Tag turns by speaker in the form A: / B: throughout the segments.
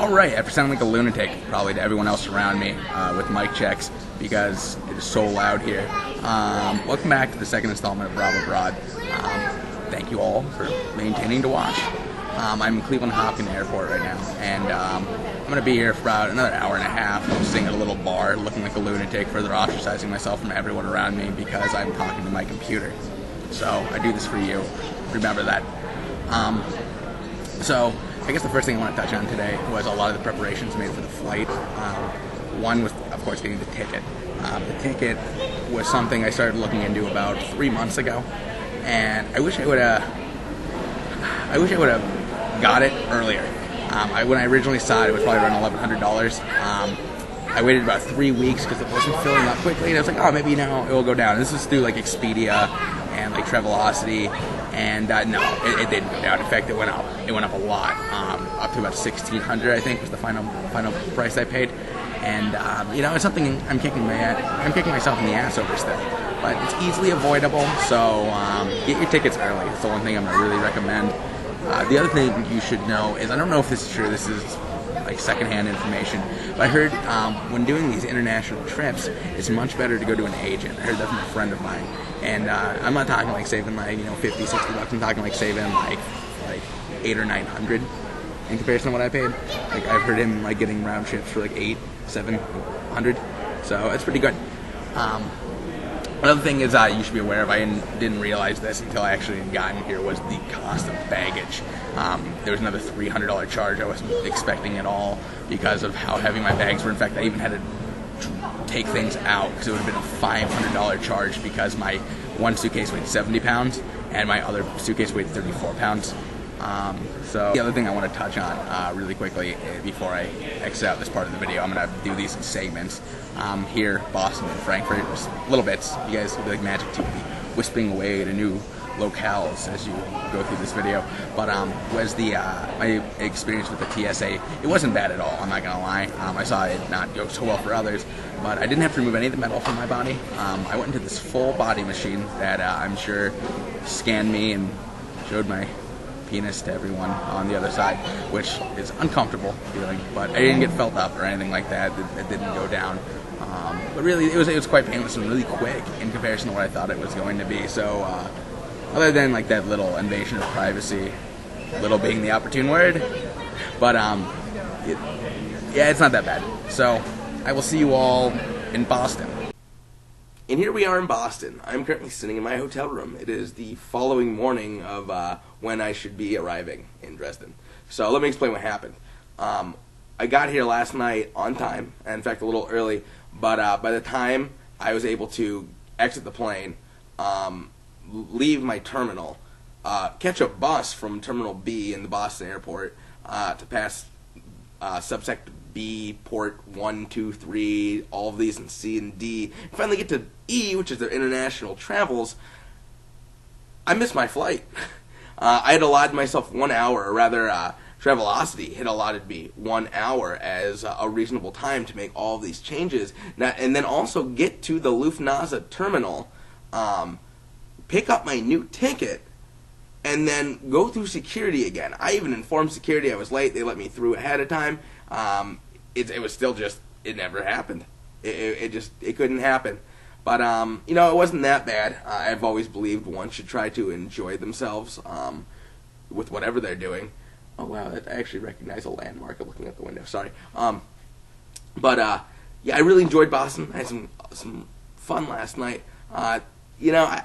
A: Alright, after sounding like a lunatic, probably to everyone else around me, with mic checks, because it is so loud here, welcome back to the second installment of Bravo Broad. Thank you all for maintaining to watch. I'm in Cleveland Hopkins Airport right now, and I'm going to be here for about another hour and a half, sitting at a little bar, looking like a lunatic, further ostracizing myself from everyone around me because I'm talking to my computer. So, I do this for you. Remember that. So, I guess the first thing I want to touch on today was a lot of the preparations made for the flight. One was, of course, getting the ticket. The ticket was something I started looking into about 3 months ago, and I wish I would have got it earlier. When I originally saw it, it was probably around $1,100. I waited about 3 weeks because it wasn't filling up quickly, and I was like, oh, maybe now it will go down. This is through like Expedia and like Travelocity, and no, it didn't go down. In fact, it went up. It went up a lot, up to about $1,600, I think, was the final price I paid. And it's something I'm kicking myself in the ass over still, but it's easily avoidable. So get your tickets early. It's the one thing I'm gonna really recommend. The other thing you should know is, I don't know if this is true. This is like secondhand information, but I heard when doing these international trips, it's much better to go to an agent. I heard that from a friend of mine, and I'm not talking like saving like $50, $60. I'm talking like saving like $800 or $900 in comparison to what I paid. Like I've heard him like getting round trips for like $800, $700, so it's pretty good. Another thing is you should be aware of, I didn't realize this until I actually had gotten here, was the cost of baggage. There was another $300 charge I wasn't expecting at all because of how heavy my bags were. In fact, I even had to take things out because it would have been a $500 charge because my one suitcase weighed 70 pounds and my other suitcase weighed 34 pounds. So the other thing I want to touch on really quickly before I exit out this part of the video, I'm going to do these in segments. Here, Boston and Frankfurt, just little bits. You guys will be like magic to be whispering away to new locales as you go through this video. But was my experience with the TSA, it wasn't bad at all, I'm not going to lie. I saw it not go so well for others, but I didn't have to remove any of the metal from my body. I went into this full body machine that I'm sure scanned me and showed my penis to everyone on the other side, which is uncomfortable feeling, but I didn't get felt up or anything like that. It didn't go down. But really, it was quite painless and really quick in comparison to what I thought it was going to be. So, other than like that little invasion of privacy, little being the opportune word, but yeah, it's not that bad. So, I will see you all in Boston. And here we are in Boston. I'm currently sitting in my hotel room. It is the following morning of when I should be arriving in Dresden. So let me explain what happened. I got here last night on time, and in fact a little early, but by the time I was able to exit the plane, leave my terminal, catch a bus from Terminal B in the Boston airport to pass subsector B, port 1, 2, 3, all of these in C and D, and finally get to E, which is their international travels, I missed my flight. I had allotted myself 1 hour, or rather, Travelocity had allotted me 1 hour as a reasonable time to make all of these changes, and then also get to the Lufthansa terminal, pick up my new ticket, and then go through security again. I even informed security I was late. They let me through ahead of time. It was still just, it never happened. It couldn't happen. But, it wasn't that bad. I've always believed one should try to enjoy themselves with whatever they're doing. Oh, wow, I actually recognize a landmark looking out the window. Sorry. Yeah, I really enjoyed Boston. I had some fun last night. I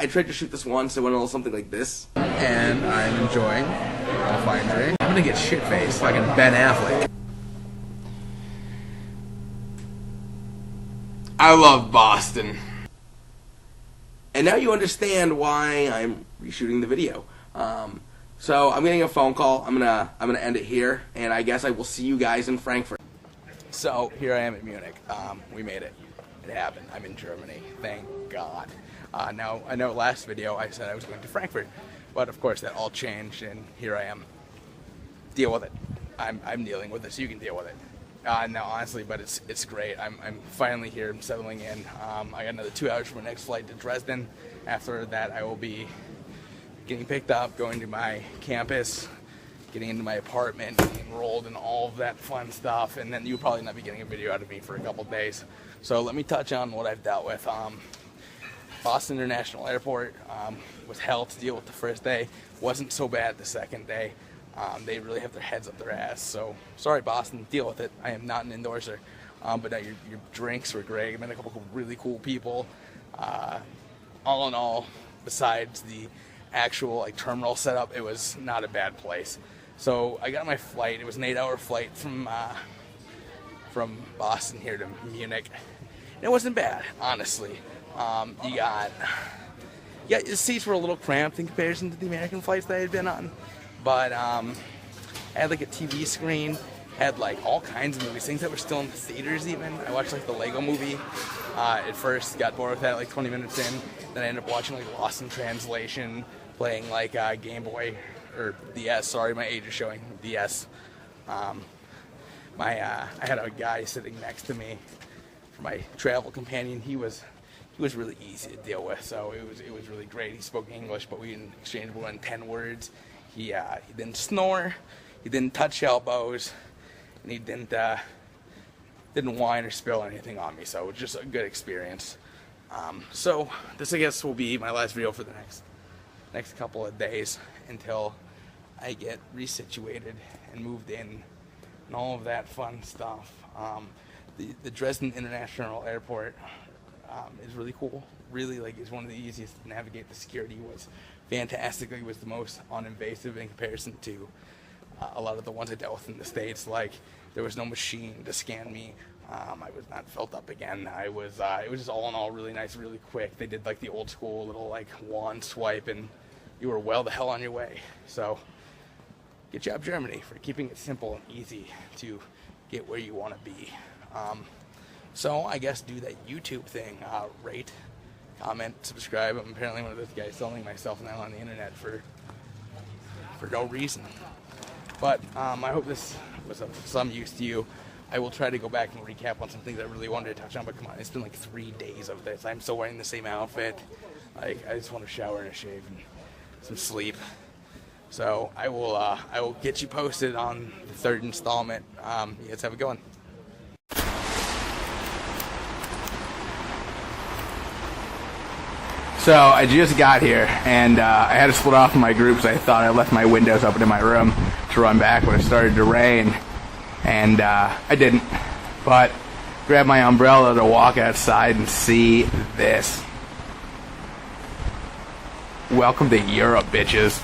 A: tried to shoot this once. It went a little something like this. And I'm enjoying a fine drink. I'm going to get shit-faced like Ben Affleck. I love Boston. And now you understand why I'm reshooting the video. So I'm getting a phone call. I'm gonna end it here, and I guess I will see you guys in Frankfurt. So here I am in Munich. We made it. It happened. I'm in Germany. Thank God. Now I know last video I said I was going to Frankfurt, but of course that all changed, and here I am. Deal with it. I'm dealing with it, so you can deal with it. No, honestly, but it's great. I'm finally here. I'm settling in. I got another 2 hours for my next flight to Dresden. After that, I will be getting picked up, going to my campus, getting into my apartment, getting enrolled in all of that fun stuff, and then you'll probably not be getting a video out of me for a couple days. So let me touch on what I've dealt with. Boston International Airport was hell to deal with the first day. Wasn't so bad the second day. They really have their heads up their ass. So sorry, Boston, deal with it. I am not an endorser. But no, your drinks were great. I met a couple of really cool people. All in all, besides the actual like terminal setup, it was not a bad place. So I got my flight. It was an 8-hour flight from Boston here to Munich. And it wasn't bad, honestly. The seats were a little cramped in comparison to the American flights that I had been on. But I had like a TV screen, had like all kinds of movies, things that were still in the theaters even. I watched like the Lego movie at first, got bored with that like 20 minutes in. Then I ended up watching like Lost in Translation, playing like Game Boy, or DS, sorry, my age is showing, DS. I had a guy sitting next to me for my travel companion. He was really easy to deal with, so it was really great. He spoke English, but we didn't exchange more than 10 words. He didn't snore, he didn't touch elbows, and he didn't whine or spill anything on me, so it was just a good experience. So this, I guess, will be my last video for the next couple of days until I get resituated and moved in and all of that fun stuff. The Dresden International Airport is really cool. Really, like, it's one of the easiest to navigate. The security was fantastic. It was the most uninvasive in comparison to a lot of the ones I dealt with in the States. Like, there was no machine to scan me. I was not filled up again. It was just all in all really nice, really quick. They did like the old school little like wand swipe, and you were well the hell on your way. So, good job, Germany, for keeping it simple and easy to get where you want to be. So I guess do that YouTube thing. Rate, comment, subscribe. I'm apparently one of those guys selling myself now on the internet for no reason. But I hope this was of some use to you. I will try to go back and recap on some things I really wanted to touch on, but come on, it's been like 3 days of this. I'm still wearing the same outfit. Like, I just want to shower and a shave and some sleep. So I will get you posted on the third installment. Let's have a good one. So I just got here, and I had to split off from my group because I thought I left my windows open in my room to run back when it started to rain, and I didn't. But grabbed my umbrella to walk outside and see this. Welcome to Europe, bitches.